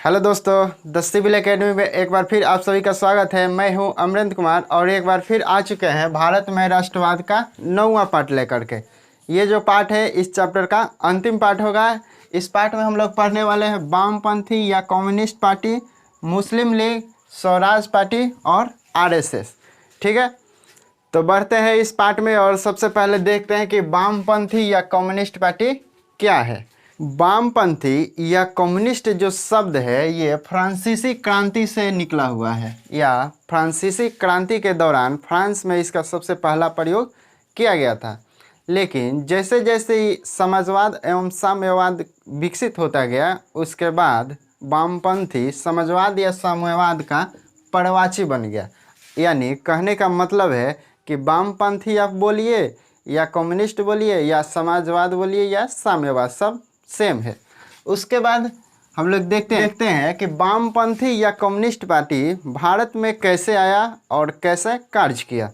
Hello दोस्तों, the civil academy में एक बार फिर आप सभी का स्वागत है। मैं हूं अमरेंद्र कुमार और एक बार फिर आ चुके हैं भारत में राष्ट्रवाद का 9वां पार्ट लेकर के। ये जो पार्ट है इस चैप्टर का अंतिम पार्ट होगा। इस पार्ट में हम लोग पढ़ने वाले हैं वामपंथी या कम्युनिस्ट पार्टी, मुस्लिम लीग, स्वराज पार्टी और आरएसएस। ठीक है, तो बढ़ते हैं इस पार्ट में और सबसे पहले देखते हैं कि वामपंथी या कम्युनिस्ट पार्टी क्या है। वामपंथी या कम्युनिस्ट जो शब्द है ये फ्रांसीसी क्रांति से निकला हुआ है, या फ्रांसीसी क्रांति के दौरान फ्रांस में इसका सबसे पहला प्रयोग किया गया था। लेकिन जैसे जैसे समाजवाद एवं साम्यवाद विकसित होता गया उसके बाद वामपंथी समाजवाद या साम्यवाद का पर्यायवाची बन गया। यानी कहने का मतलब है कि वामपंथी आप बोलिए या कम्युनिस्ट बोलिए या समाजवाद बोलिए या साम्यवाद, सब सेम है। उसके बाद हम लोग देखते हैं कि वामपंथी या कम्युनिस्ट पार्टी भारत में कैसे आया और कैसे कार्य किया।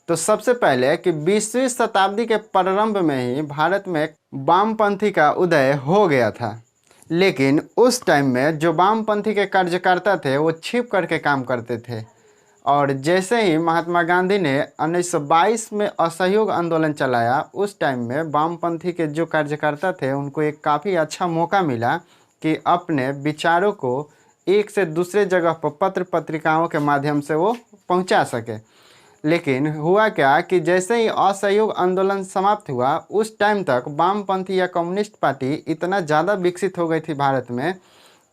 तो सबसे पहले कि 20वीं शताब्दी के प्रारंभ में ही भारत में वामपंथी का उदय हो गया था। लेकिन उस टाइम में जो वामपंथी के कार्यकर्ता थे वो छिप करके काम करते थे, और जैसे ही महात्मा गांधी ने 1922 में असहयोग आंदोलन चलाया उस टाइम में वामपंथी के जो कार्यकर्ता थे उनको एक काफ़ी अच्छा मौका मिला कि अपने विचारों को एक से दूसरे जगह पर पत्र पत्रिकाओं के माध्यम से वो पहुंचा सके। लेकिन हुआ क्या कि जैसे ही असहयोग आंदोलन समाप्त हुआ उस टाइम तक वामपंथी या कम्युनिस्ट पार्टी इतना ज़्यादा विकसित हो गई थी भारत में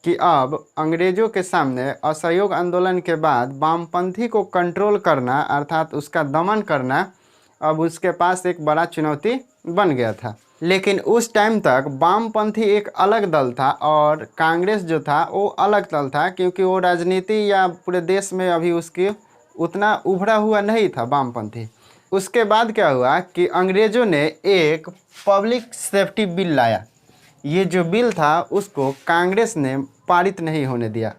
कि अब अंग्रेज़ों के सामने असहयोग आंदोलन के बाद वामपंथी को कंट्रोल करना अर्थात उसका दमन करना अब उसके पास एक बड़ा चुनौती बन गया था। लेकिन उस टाइम तक वामपंथी एक अलग दल था और कांग्रेस जो था वो अलग दल था, क्योंकि वो राजनीति या पूरे देश में अभी उसकी उतना उभरा हुआ नहीं था वामपंथी। उसके बाद क्या हुआ कि अंग्रेज़ों ने एक पब्लिक सेफ्टी बिल लाया। ये जो बिल था उसको कांग्रेस ने पारित नहीं होने दिया,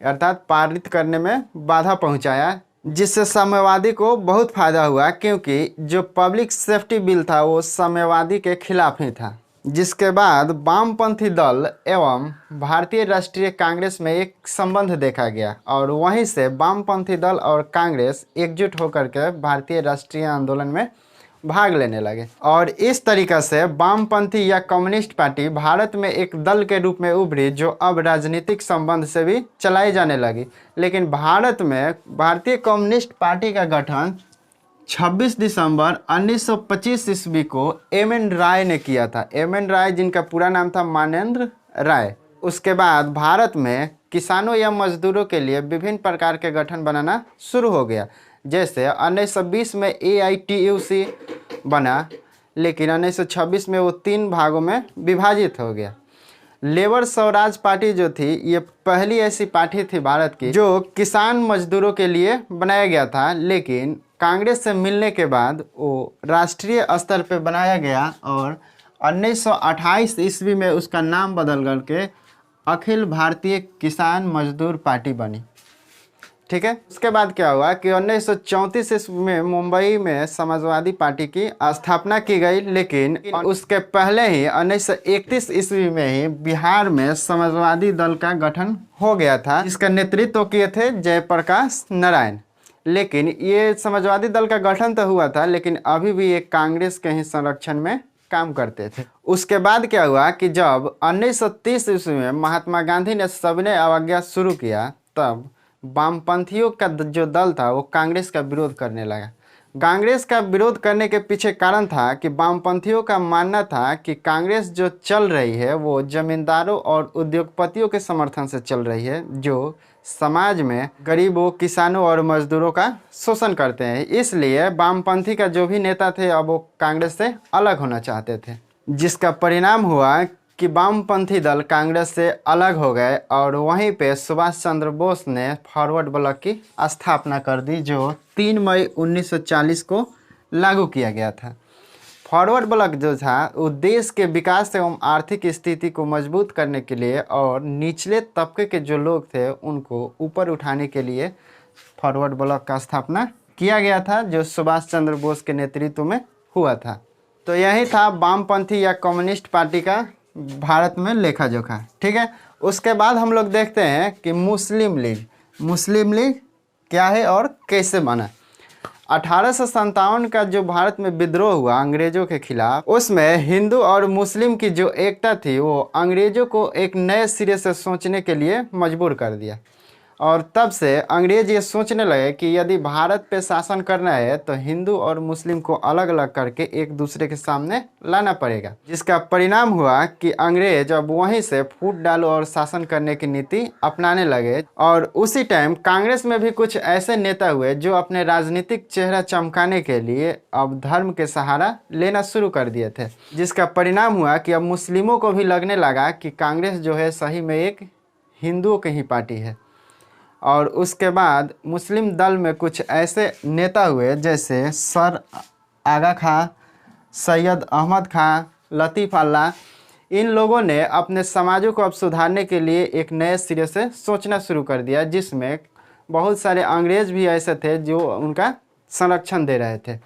अर्थात पारित करने में बाधा पहुंचाया, जिससे साम्यवादी को बहुत फायदा हुआ, क्योंकि जो पब्लिक सेफ्टी बिल था वो साम्यवादी के खिलाफ ही था। जिसके बाद वामपंथी दल एवं भारतीय राष्ट्रीय कांग्रेस में एक संबंध देखा गया और वहीं से वामपंथी दल और कांग्रेस एकजुट होकर के भारतीय राष्ट्रीय आंदोलन में भाग लेने लगे। और इस तरीक़ा से वामपंथी या कम्युनिस्ट पार्टी भारत में एक दल के रूप में उभरी जो अब राजनीतिक संबंध से भी चलाई जाने लगी। लेकिन भारत में भारतीय कम्युनिस्ट पार्टी का गठन 26 दिसंबर 1925 ईस्वी को एम.एन. राय ने किया था। एम.एन. राय जिनका पूरा नाम था मानेंद्र राय। उसके बाद भारत में किसानों या मजदूरों के लिए विभिन्न प्रकार के गठन बनाना शुरू हो गया। जैसे 1920 में AITUC बना, लेकिन 1926 में वो 3 भागों में विभाजित हो गया। लेबर स्वराज पार्टी जो थी ये पहली ऐसी पार्टी थी भारत की जो किसान मजदूरों के लिए बनाया गया था, लेकिन कांग्रेस से मिलने के बाद वो राष्ट्रीय स्तर पे बनाया गया और 1928 ईस्वी में उसका नाम बदल करके अखिल भारतीय किसान मजदूर पार्टी बनी। ठीक है, उसके बाद क्या हुआ कि 1934 ईस्वी में मुंबई में समाजवादी पार्टी की स्थापना की गई, लेकिन उसके पहले ही 1931 ईस्वी में ही बिहार में समाजवादी दल का गठन हो गया था, जिसका नेतृत्व किए थे जयप्रकाश नारायण। लेकिन ये समाजवादी दल का गठन तो हुआ था, लेकिन अभी भी एक कांग्रेस के ही संरक्षण में काम करते थे। उसके बाद क्या हुआ कि जब 1930 ईस्वी में महात्मा गांधी ने सविनय अवज्ञा शुरू किया तब वामपंथियों का जो दल था वो कांग्रेस का विरोध करने लगा। कांग्रेस का विरोध करने के पीछे कारण था कि वामपंथियों का मानना था कि कांग्रेस जो चल रही है वो जमींदारों और उद्योगपतियों के समर्थन से चल रही है, जो समाज में गरीबों, किसानों और मजदूरों का शोषण करते हैं। इसलिए वामपंथी का जो भी नेता थे अब वो कांग्रेस से अलग होना चाहते थे, जिसका परिणाम हुआ कि वामपंथी दल कांग्रेस से अलग हो गए और वहीं पे सुभाष चंद्र बोस ने फॉरवर्ड ब्लॉक की स्थापना कर दी, जो 3 मई 1940 को लागू किया गया था। फॉरवर्ड ब्लॉक जो था वो देश के विकास एवं आर्थिक स्थिति को मजबूत करने के लिए और निचले तबके के जो लोग थे उनको ऊपर उठाने के लिए फॉरवर्ड ब्लॉक का स्थापना किया गया था, जो सुभाष चंद्र बोस के नेतृत्व में हुआ था। तो यही था वामपंथी या कम्युनिस्ट पार्टी का भारत में लेखा जोखा। ठीक है, उसके बाद हम लोग देखते हैं कि मुस्लिम लीग क्या है और कैसे बना। 1857 का जो भारत में विद्रोह हुआ अंग्रेजों के खिलाफ, उसमें हिंदू और मुस्लिम की जो एकता थी वो अंग्रेजों को एक नए सिरे से सोचने के लिए मजबूर कर दिया। और तब से अंग्रेज ये सोचने लगे कि यदि भारत पे शासन करना है तो हिंदू और मुस्लिम को अलग अलग करके एक दूसरे के सामने लाना पड़ेगा, जिसका परिणाम हुआ कि अंग्रेज अब वहीं से फूट डालो और शासन करने की नीति अपनाने लगे। और उसी टाइम कांग्रेस में भी कुछ ऐसे नेता हुए जो अपने राजनीतिक चेहरा चमकाने के लिए अब धर्म के सहारा लेना शुरू कर दिए थे, जिसका परिणाम हुआ कि अब मुस्लिमों को भी लगने लगा कि कांग्रेस जो है सही में एक हिंदुओं की ही पार्टी है। और उसके बाद मुस्लिम दल में कुछ ऐसे नेता हुए जैसे सर आगा खां, सैयद अहमद खां, लतीफ़ अल्लाह। इन लोगों ने अपने समाजों को अब सुधारने के लिए एक नए सिरे से सोचना शुरू कर दिया, जिसमें बहुत सारे अंग्रेज भी ऐसे थे जो उनका संरक्षण दे रहे थे।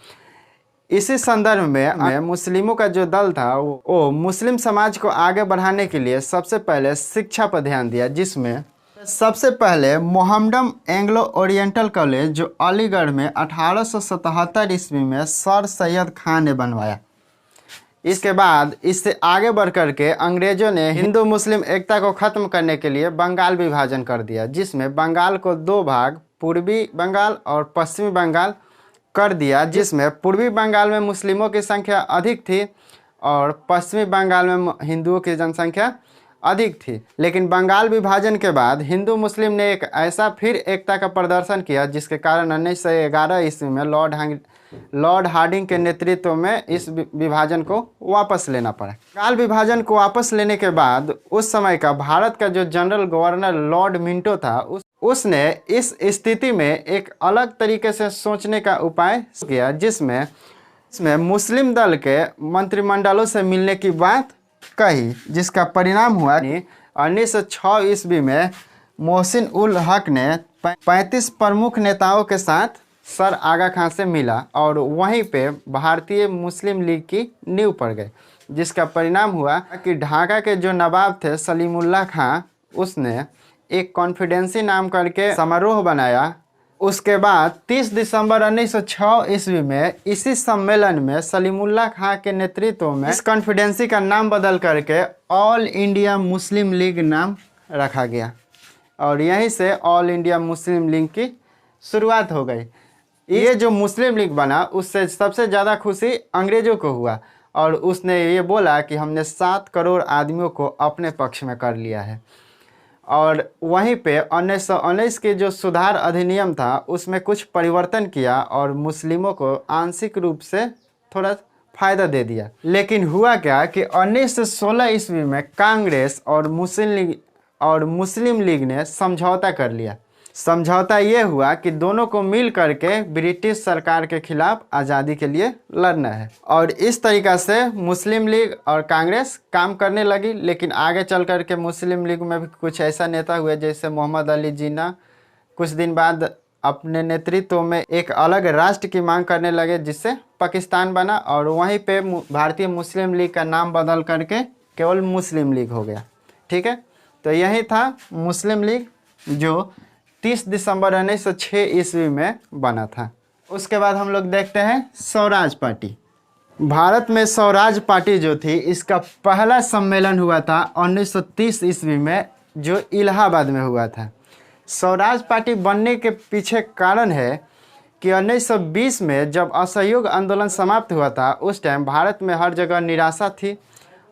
इसी संदर्भ में मुस्लिमों का जो दल था वो मुस्लिम समाज को आगे बढ़ाने के लिए सबसे पहले शिक्षा पर ध्यान दिया, जिसमें सबसे पहले मोहम्मडन एंग्लो ओरिएंटल कॉलेज जो अलीगढ़ में 1877 ईस्वी में सर सैयद खान ने बनवाया। इसके बाद इससे आगे बढ़ कर के अंग्रेजों ने हिंदू मुस्लिम एकता को ख़त्म करने के लिए बंगाल विभाजन कर दिया, जिसमें बंगाल को दो भाग, पूर्वी बंगाल और पश्चिमी बंगाल कर दिया, जिसमें पूर्वी बंगाल में मुस्लिमों की संख्या अधिक थी और पश्चिमी बंगाल में हिंदुओं की जनसंख्या अधिक थी। लेकिन बंगाल विभाजन के बाद हिंदू मुस्लिम ने एक ऐसा फिर एकता का प्रदर्शन किया, जिसके कारण 1911 ईस्वी में लॉर्ड हार्डिंग के नेतृत्व में इस विभाजन को वापस लेना पड़ा। बंगाल विभाजन को वापस लेने के बाद उस समय का भारत का जो जनरल गवर्नर लॉर्ड मिंटो था, उसने इस स्थिति में एक अलग तरीके से सोचने का उपाय किया, जिसमें मुस्लिम दल के मंत्रिमंडलों से मिलने की बात कही, जिसका परिणाम हुआ कि 1906 ईस्वी में मोहसिन उल हक ने 35 प्रमुख नेताओं के साथ सर आगा खां से मिला और वहीं पे भारतीय मुस्लिम लीग की नींव पड़ गई, जिसका परिणाम हुआ कि ढाका के जो नवाब थे सलीमुल्लाह खां, उसने एक कॉन्फिडेंसी नाम करके समारोह बनाया। उसके बाद 30 दिसंबर 1906 ईस्वी में इसी सम्मेलन में सलीमुल्लाह खां के नेतृत्व में इस कॉन्फिडेंसी का नाम बदल करके ऑल इंडिया मुस्लिम लीग नाम रखा गया और यहीं से ऑल इंडिया मुस्लिम लीग की शुरुआत हो गई। ये जो मुस्लिम लीग बना उससे सबसे ज़्यादा खुशी अंग्रेज़ों को हुआ और उसने ये बोला कि हमने 7 करोड़ आदमियों को अपने पक्ष में कर लिया है। और वहीं पे 1919 के जो सुधार अधिनियम था उसमें कुछ परिवर्तन किया और मुस्लिमों को आंशिक रूप से थोड़ा फ़ायदा दे दिया। लेकिन हुआ क्या कि 1916 ईस्वी में कांग्रेस और मुस्लिम लीग ने समझौता कर लिया। समझौता ये हुआ कि दोनों को मिल करके ब्रिटिश सरकार के खिलाफ आज़ादी के लिए लड़ना है और इस तरीक़ा से मुस्लिम लीग और कांग्रेस काम करने लगी। लेकिन आगे चल कर के मुस्लिम लीग में भी कुछ ऐसा नेता हुए जैसे मोहम्मद अली जिन्ना कुछ दिन बाद अपने नेतृत्व में एक अलग राष्ट्र की मांग करने लगे, जिससे पाकिस्तान बना और वहीं पे भारतीय मुस्लिम लीग का नाम बदल करके केवल मुस्लिम लीग हो गया। ठीक है, तो यही था मुस्लिम लीग जो 30 दिसंबर 1906 ईस्वी में बना था। उसके बाद हम लोग देखते हैं स्वराज पार्टी। भारत में स्वराज पार्टी जो थी इसका पहला सम्मेलन हुआ था 1930 ईस्वी में, जो इलाहाबाद में हुआ था। स्वराज पार्टी बनने के पीछे कारण है कि 1920 में जब असहयोग आंदोलन समाप्त हुआ था उस टाइम भारत में हर जगह निराशा थी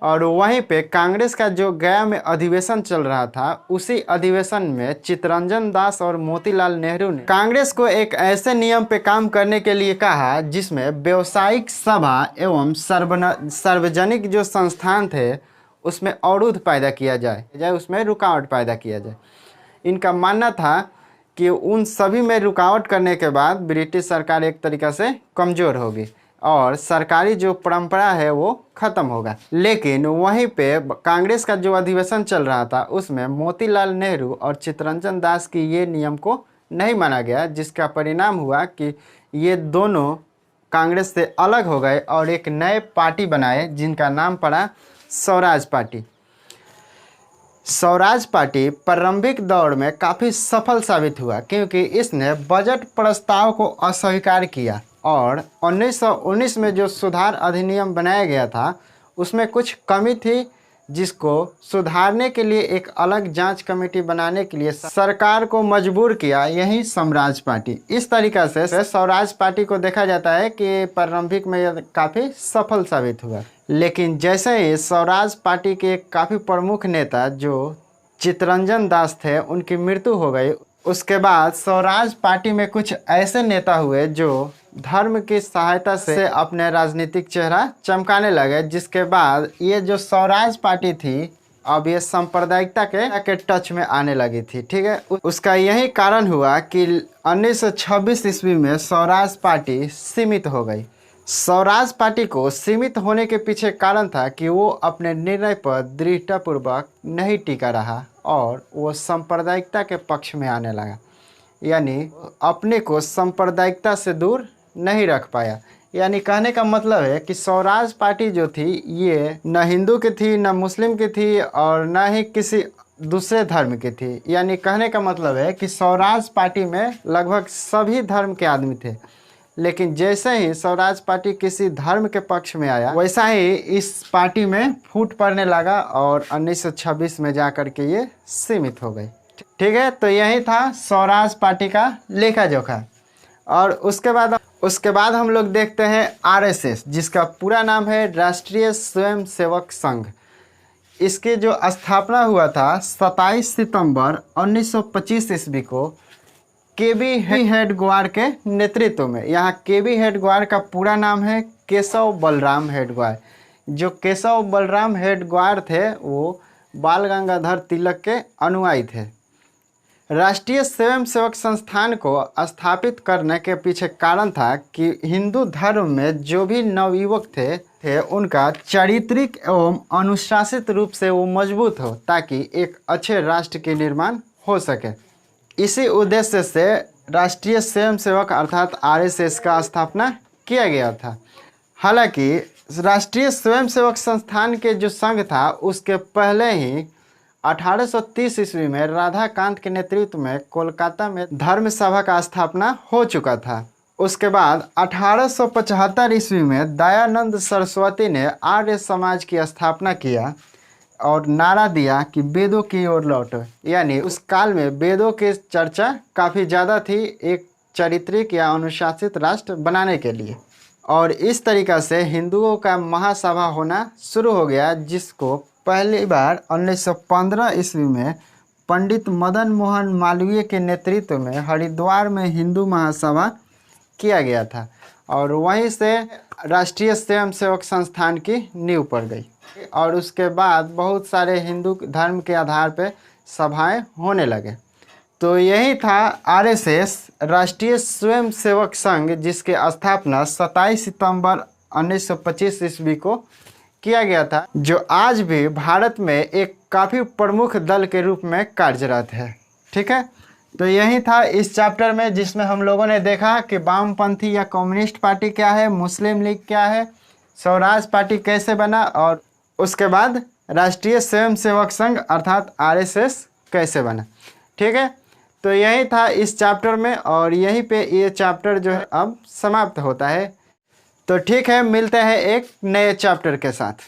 और वहीं पे कांग्रेस का जो गया में अधिवेशन चल रहा था, उसी अधिवेशन में चित्तरंजन दास और मोतीलाल नेहरू ने कांग्रेस को एक ऐसे नियम पे काम करने के लिए कहा जिसमें व्यावसायिक सभा एवं सार्वजनिक जो संस्थान थे उसमें अवरोध पैदा किया जाए, उसमें रुकावट पैदा किया जाए। इनका मानना था कि उन सभी में रुकावट करने के बाद ब्रिटिश सरकार एक तरीक़ा से कमज़ोर होगी और सरकारी जो परंपरा है वो ख़त्म होगा। लेकिन वहीं पे कांग्रेस का जो अधिवेशन चल रहा था उसमें मोतीलाल नेहरू और चित्तरंजन दास की ये नियम को नहीं माना गया, जिसका परिणाम हुआ कि ये दोनों कांग्रेस से अलग हो गए और एक नए पार्टी बनाए जिनका नाम पड़ा स्वराज पार्टी। स्वराज पार्टी प्रारंभिक दौर में काफ़ी सफल साबित हुआ क्योंकि इसने बजट प्रस्ताव को अस्वीकार किया और 1919 में जो सुधार अधिनियम बनाया गया था उसमें कुछ कमी थी, जिसको सुधारने के लिए एक अलग जांच कमेटी बनाने के लिए सरकार को मजबूर किया यही स्वराज पार्टी। इस तरीक़ा से स्वराज पार्टी को देखा जाता है कि प्रारंभिक में यह काफ़ी सफल साबित हुआ। लेकिन जैसे ही स्वराज पार्टी के काफ़ी प्रमुख नेता जो चित्तरंजन दास थे उनकी मृत्यु हो गई, उसके बाद स्वराज पार्टी में कुछ ऐसे नेता हुए जो धर्म की सहायता से अपने राजनीतिक चेहरा चमकाने लगे, जिसके बाद ये जो स्वराज पार्टी थी अब ये सांप्रदायिकता के टच में आने लगी थी। ठीक है, उसका यही कारण हुआ कि 1926 ईस्वी में स्वराज पार्टी सीमित हो गई। स्वराज पार्टी को सीमित होने के पीछे कारण था कि वो अपने निर्णय पर दृढ़तापूर्वक नहीं टिका रहा और वो सांप्रदायिकता के पक्ष में आने लगा, यानी अपने को सांप्रदायिकता से दूर नहीं रख पाया। यानी कहने का मतलब है कि स्वराज पार्टी जो थी ये न हिंदू की थी, न मुस्लिम की थी और न ही किसी दूसरे धर्म की थी। यानी कहने का मतलब है कि स्वराज पार्टी में लगभग सभी धर्म के आदमी थे, लेकिन जैसे ही स्वराज पार्टी किसी धर्म के पक्ष में आया वैसा ही इस पार्टी में फूट पड़ने लगा और 1926 में जाकर के ये सीमित हो गई। ठीक है, तो यही था स्वराज पार्टी का लेखा जोखा। और उसके बाद हम लोग देखते हैं आरएसएस, जिसका पूरा नाम है राष्ट्रीय स्वयंसेवक संघ। इसकी जो स्थापना हुआ था 27 सितंबर 1925 ईस्वी को केबी हेडगेवार के नेतृत्व में। यहाँ केबी हेडगेवार का पूरा नाम है केशव बलराम हेडगेवार। जो केशव बलराम हेडगेवार थे वो बाल गंगाधर तिलक के अनुयायी थे। राष्ट्रीय स्वयंसेवक संस्थान को स्थापित करने के पीछे कारण था कि हिंदू धर्म में जो भी नवयुवक थे उनका चारित्रिक एवं अनुशासित रूप से वो मजबूत हो, ताकि एक अच्छे राष्ट्र के निर्माण हो सके। इसी उद्देश्य से राष्ट्रीय स्वयंसेवक अर्थात आरएसएस का स्थापना किया गया था। हालांकि राष्ट्रीय स्वयंसेवक संस्थान के जो संघ था उसके पहले ही 1830 ईस्वी में राधा कांत के नेतृत्व में कोलकाता में धर्म सभा का स्थापना हो चुका था। उसके बाद 1875 ईस्वी में दयानंद सरस्वती ने आर्य समाज की स्थापना किया और नारा दिया कि वेदों की ओर लौटो। यानी उस काल में वेदों की चर्चा काफ़ी ज़्यादा थी एक चारित्रिक या अनुशासित राष्ट्र बनाने के लिए। और इस तरीक़ा से हिंदुओं का महासभा होना शुरू हो गया, जिसको पहली बार 1915 ईस्वी में पंडित मदन मोहन मालवीय के नेतृत्व में हरिद्वार में हिंदू महासभा किया गया था और वहीं से राष्ट्रीय स्वयंसेवक संस्थान की नींव पड़ गई। और उसके बाद बहुत सारे हिंदू धर्म के आधार पर सभाएं होने लगे। तो यही था आरएसएस राष्ट्रीय स्वयंसेवक संघ, जिसके स्थापना 27 सितंबर 1925 ईस्वी को किया गया था, जो आज भी भारत में एक काफ़ी प्रमुख दल के रूप में कार्यरत है। ठीक है, तो यही था इस चैप्टर में, जिसमें हम लोगों ने देखा कि वामपंथी या कम्युनिस्ट पार्टी क्या है, मुस्लिम लीग क्या है, स्वराज पार्टी कैसे बना और उसके बाद राष्ट्रीय स्वयंसेवक संघ अर्थात आरएसएस कैसे बना। ठीक है, तो यही था इस चैप्टर में और यहीं पे ये चैप्टर जो है अब समाप्त होता है। तो ठीक है, मिलते हैं एक नए चैप्टर के साथ।